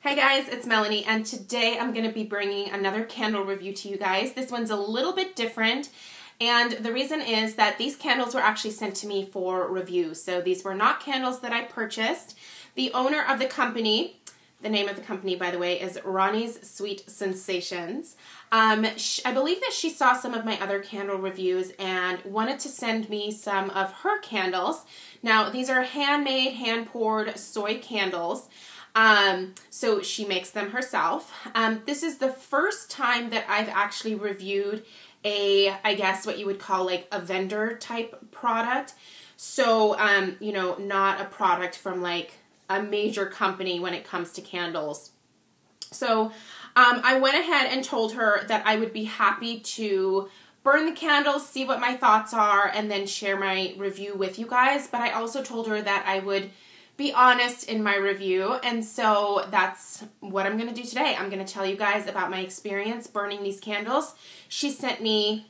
Hi guys, it's Melanie, and today I'm going to be bringing another candle review to you guys. This one's a little bit different, and the reason is that these candles were actually sent to me for review. So these were not candles that I purchased. The owner of the company, the name of the company by the way, is Ronnie's Scent-sations. I believe that she saw some of my other candle reviews and wanted to send me some of her candles. Now these are handmade, hand-poured soy candles. So she makes them herself. This is the first time that I've actually reviewed I guess what you would call like a vendor type product. So, you know, not a product from like a major company when it comes to candles. So, I went ahead and told her that I would be happy to burn the candles, see what my thoughts are, and then share my review with you guys. But I also told her that I would be honest in my review, and so that's what I'm going to do today. I'm going to tell you guys about my experience burning these candles. She sent me,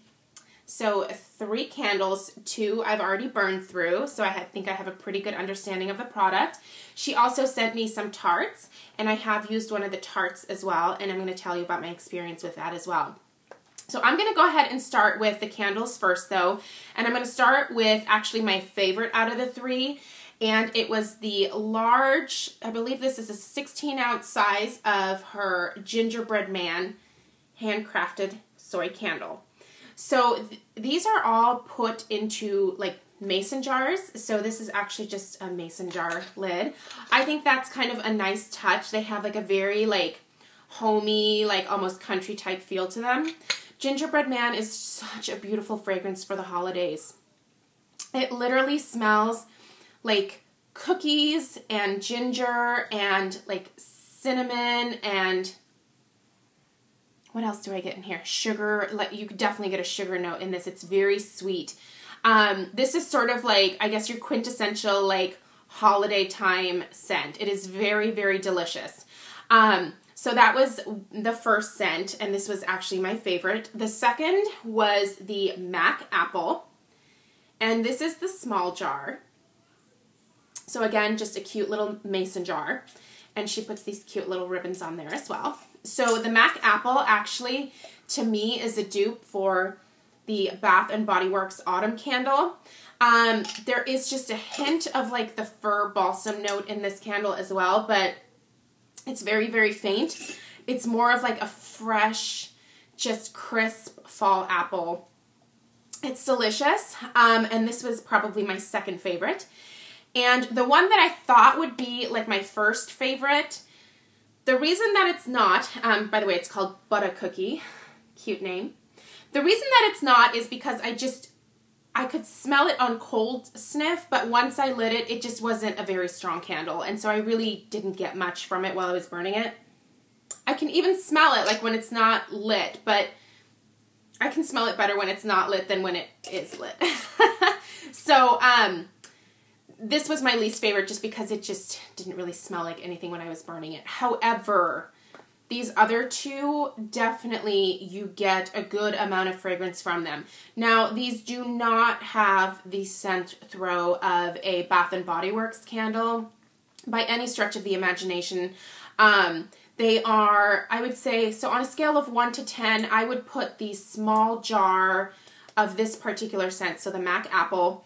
3 candles, 2 I've already burned through, so I think I have a pretty good understanding of the product. She also sent me some tarts, and I have used one of the tarts as well, and I'm going to tell you about my experience with that as well. So I'm going to go ahead and start with the candles first though, and I'm going to start with actually my favorite out of the 3. And it was the large, I believe this is a 16-ounce size of her Gingerbread Man handcrafted soy candle. So these are all put into like mason jars. So this is actually just a mason jar lid. I think that's kind of a nice touch. They have like a very like homey, like almost country type feel to them. Gingerbread Man is such a beautiful fragrance for the holidays. It literally smells like cookies and ginger and like cinnamon and what else do I get in here? Sugar. Like you could definitely get a sugar note in this. It's very sweet. This is sort of like, I guess, your quintessential like holiday time scent. It is very, very delicious. So that was the first scent, and this was actually my favorite. The second was the Mac Apple, and this is the small jar. So again, just a cute little mason jar. And she puts these cute little ribbons on there as well. So the Mac Apple actually, to me, is a dupe for the Bath & Body Works Autumn Candle. There is just a hint of like the fir balsam note in this candle as well, but it's very, very faint. It's more of like a fresh, just crisp fall apple. It's delicious. And this was probably my second favorite. And the one that I thought would be like my first favorite, the reason that it's not, by the way, it's called Butter Cookie, cute name. The reason that it's not is because I could smell it on cold sniff, but once I lit it, it just wasn't a very strong candle. And so I really didn't get much from it while I was burning it. I can even smell it like when it's not lit, but I can smell it better when it's not lit than when it is lit. So, this was my least favorite just because it just didn't really smell like anything when I was burning it. However, these other 2, definitely you get a good amount of fragrance from them. Now, these do not have the scent throw of a Bath & Body Works candle by any stretch of the imagination. They are, I would say, so on a scale of 1 to 10, I would put the small jar of this particular scent, so the Mac Apple,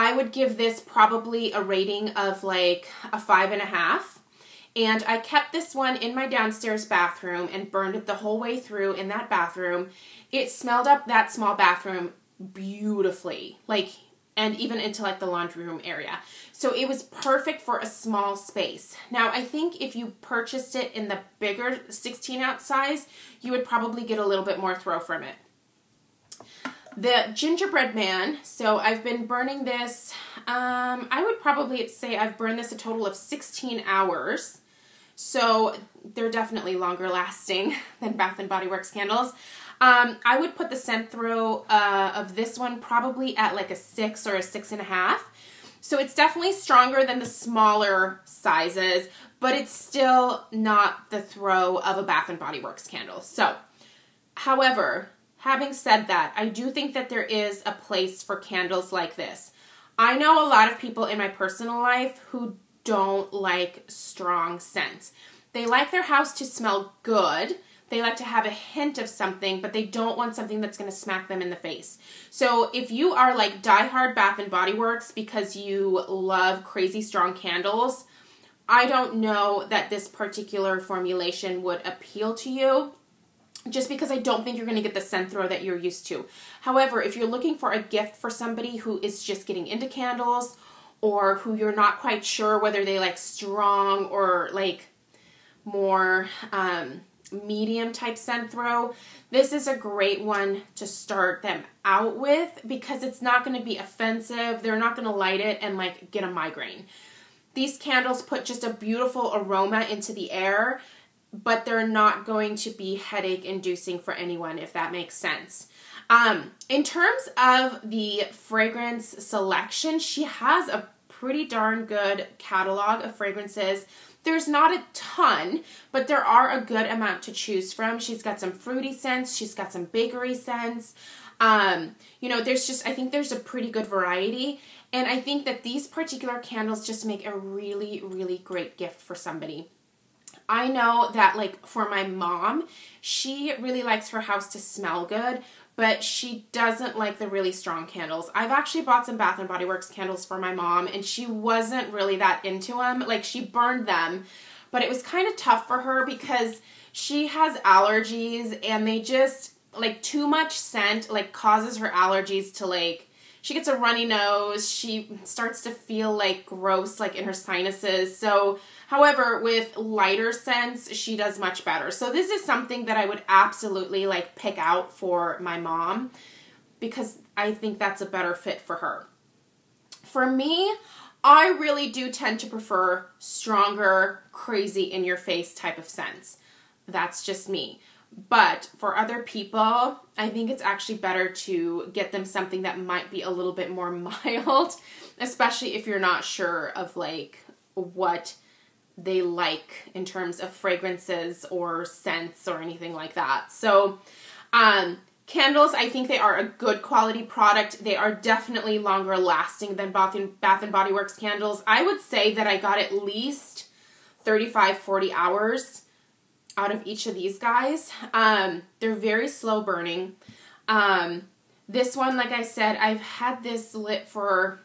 I would give this probably a rating of like a 5.5. And I kept this one in my downstairs bathroom and burned it the whole way through in that bathroom. It smelled up that small bathroom beautifully, like, and even into like the laundry room area. So it was perfect for a small space. Now I think if you purchased it in the bigger 16-ounce size, you would probably get a little bit more throw from it. The Gingerbread Man, so I've been burning this, I would probably say I've burned this a total of 16 hours. So they're definitely longer lasting than Bath & Body Works candles. I would put the scent throw of this one probably at like a 6 or a 6.5. So it's definitely stronger than the smaller sizes, but it's still not the throw of a Bath & Body Works candle. So, however, having said that, I do think that there is a place for candles like this. I know a lot of people in my personal life who don't like strong scents. They like their house to smell good. They like to have a hint of something, but they don't want something that's going to smack them in the face. So if you are like diehard Bath and Body Works because you love crazy strong candles, I don't know that this particular formulation would appeal to you, just because I don't think you're going to get the scent throw that you're used to. However, if you're looking for a gift for somebody who is just getting into candles, or who you're not quite sure whether they like strong or like more medium type scent throw, this is a great one to start them out with, because it's not going to be offensive. They're not going to light it and like get a migraine. These candles put just a beautiful aroma into the air, but they're not going to be headache inducing for anyone, if that makes sense. In terms of the fragrance selection, she has a pretty darn good catalog of fragrances. There's not a ton, but there are a good amount to choose from. She's got some fruity scents. She's got some bakery scents. You know, I think there's a pretty good variety. And I think that these particular candles just make a really, really great gift for somebody. I know that like for my mom, she really likes her house to smell good, but she doesn't like the really strong candles. I've actually bought some Bath & Body Works candles for my mom, and she wasn't really that into them. Like, she burned them, but it was kind of tough for her because she has allergies, and they just, like, too much scent, like, causes her allergies to, like, she gets a runny nose. She starts to feel, like, gross, like, in her sinuses. So, however, with lighter scents, she does much better. So this is something that I would absolutely like pick out for my mom, because I think that's a better fit for her. For me, I really do tend to prefer stronger, crazy in your face type of scents. That's just me. But for other people, I think it's actually better to get them something that might be a little bit more mild, especially if you're not sure of like what they like in terms of fragrances or scents or anything like that. So candles, I think they are a good quality product. They are definitely longer lasting than Bath and Body Works candles. I would say that I got at least 35-40 hours out of each of these guys. They're very slow burning. This one, like I said, I've had this lit for,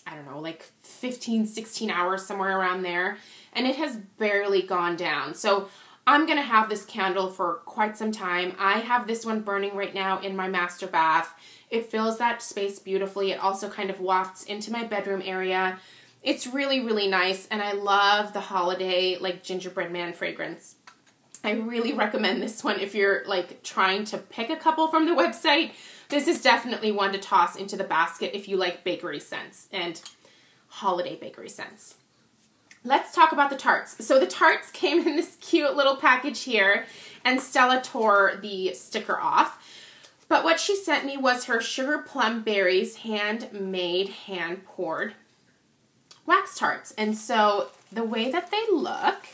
I don't know, like 15-16 hours, somewhere around there. And it has barely gone down. So I'm going to have this candle for quite some time. I have this one burning right now in my master bath. It fills that space beautifully. It also kind of wafts into my bedroom area. It's really, really nice. And I love the holiday, like, gingerbread man fragrance. I really recommend this one if you're like trying to pick a couple from the website. This is definitely one to toss into the basket if you like bakery scents and holiday bakery scents. Let's talk about the tarts. So the tarts came in this cute little package here, and Stella tore the sticker off. But what she sent me was her Sugar Plum Berries handmade, hand-poured wax tarts. And so the way that they look,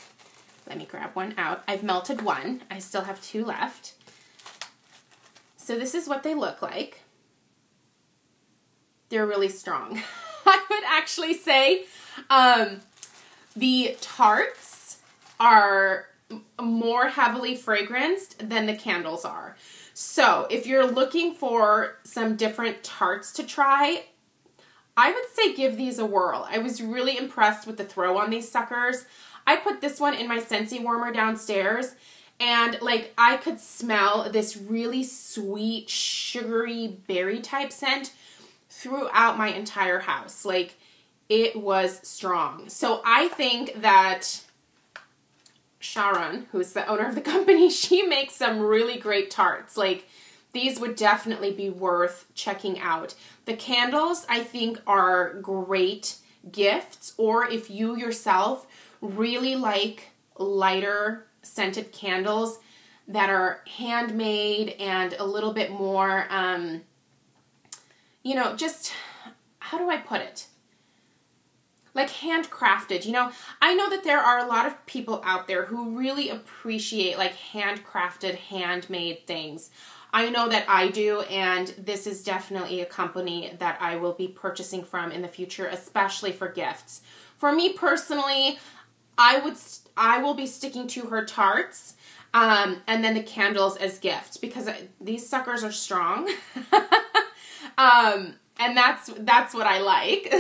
let me grab one out. I've melted one. I still have two left. So this is what they look like. They're really strong. I would actually say the tarts are more heavily fragranced than the candles are. So if you're looking for some different tarts to try, I would say give these a whirl. I was really impressed with the throw on these suckers. I put this one in my Scentsy warmer downstairs, and like I could smell this really sweet, sugary berry type scent throughout my entire house. Like, it was strong. So I think that Sharon, who's the owner of the company, she makes some really great tarts. Like, these would definitely be worth checking out. The candles, I think, are great gifts, or if you yourself really like lighter scented candles that are handmade and a little bit more, you know, just, how do I put it? Like handcrafted. You know, I know that there are a lot of people out there who really appreciate like handcrafted, handmade things. I know that I do, and this is definitely a company that I will be purchasing from in the future, especially for gifts. For me personally, I will be sticking to her tarts, and then the candles as gifts, because these suckers are strong. And that's what I like.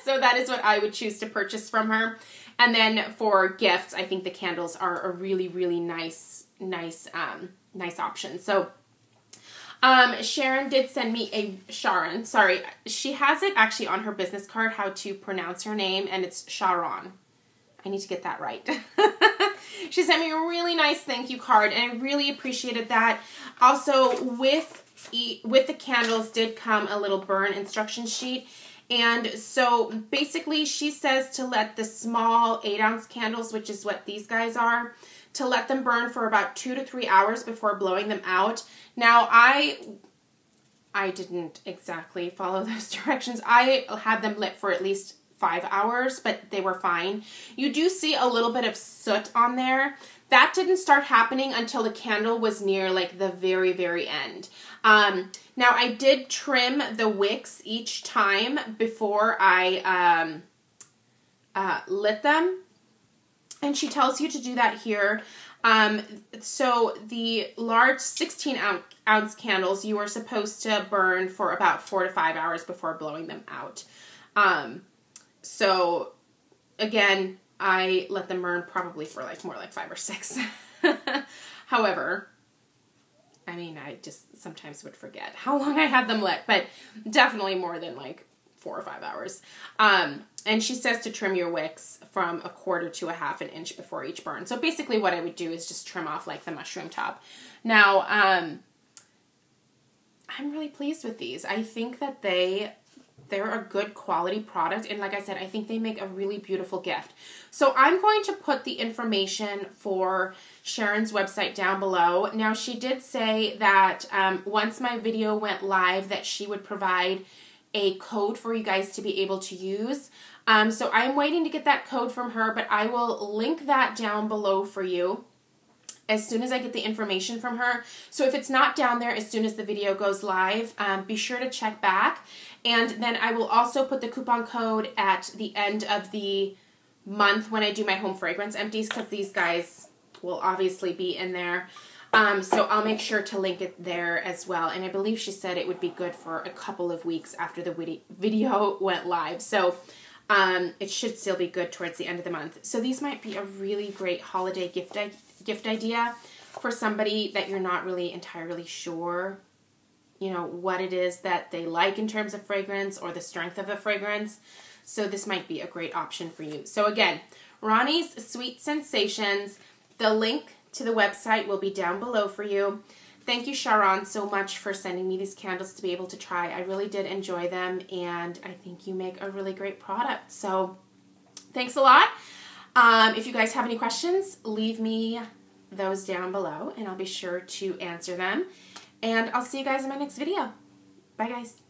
So that is what I would choose to purchase from her. And then for gifts, I think the candles are a really, really nice option. So Sharon did send me Sharon, sorry. She has it actually on her business card, how to pronounce her name, and it's Sharon. I need to get that right. She sent me a really nice thank you card, and I really appreciated that. Also, with the candles did come a little burn instruction sheet. And so basically she says to let the small 8-ounce candles, which is what these guys are, to let them burn for about 2 to 3 hours before blowing them out. Now, I didn't exactly follow those directions. I had them lit for at least 5 hours, but they were fine. You do see a little bit of soot on there. That didn't start happening until the candle was near like the very, very end. Now I did trim the wicks each time before I lit them. And she tells you to do that here. So the large 16-ounce candles, you are supposed to burn for about 4 to 5 hours before blowing them out. So again, I let them burn probably for like more like 5 or 6. However, I mean, I just sometimes would forget how long I had them lit, but definitely more than like 4 or 5 hours. And she says to trim your wicks from 1/4 to 1/2 inch before each burn. So basically what I would do is just trim off like the mushroom top. Now, I'm really pleased with these. I think that they're a good quality product, and like I said, I think they make a really beautiful gift. So I'm going to put the information for Sharon's website down below. Now, she did say that once my video went live that she would provide a code for you guys to be able to use. So I'm waiting to get that code from her, but I will link that down below for you as soon as I get the information from her. So if it's not down there as soon as the video goes live, be sure to check back. And then I will also put the coupon code at the end of the month when I do my home fragrance empties, because these guys will obviously be in there. So I'll make sure to link it there as well. And I believe she said it would be good for a couple of weeks after the video went live. So it should still be good towards the end of the month. So these might be a really great holiday gift idea for somebody that you're not really entirely sure, you know, what it is that they like in terms of fragrance or the strength of a fragrance. So this might be a great option for you. So again, Ronnie's Sweet Sensations, the link to the website will be down below for you. Thank you, Sharon, so much for sending me these candles to be able to try. I really did enjoy them, and I think you make a really great product. So thanks a lot. If you guys have any questions, leave me those down below, and I'll be sure to answer them. And I'll see you guys in my next video. Bye, guys.